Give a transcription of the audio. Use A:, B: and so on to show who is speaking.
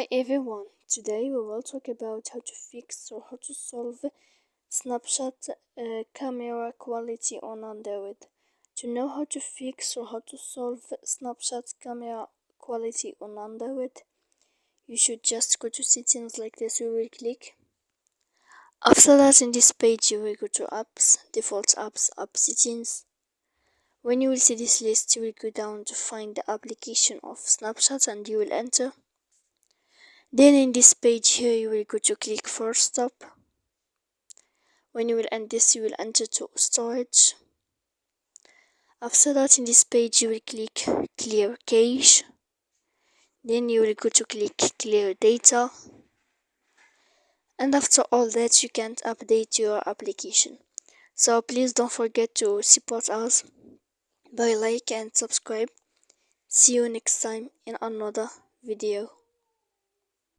A: Hi everyone, today we will talk about how to fix or how to solve Snapchat camera quality on Android. To know how to fix or how to solve Snapchat camera quality on Android, you should just go to settings like this. You will click. After that, in this page you will go to apps, default apps, app settings. When you will see this list, you will go down to find the application of Snapchat and you will enter. Then in this page here you will go to click for stop. When you will end this, you will enter to storage. After that, in this page you will click clear cache. Then you will go to click clear data. And after all that, you can update your application. So please don't forget to support us by like and subscribe. See you next time in another video.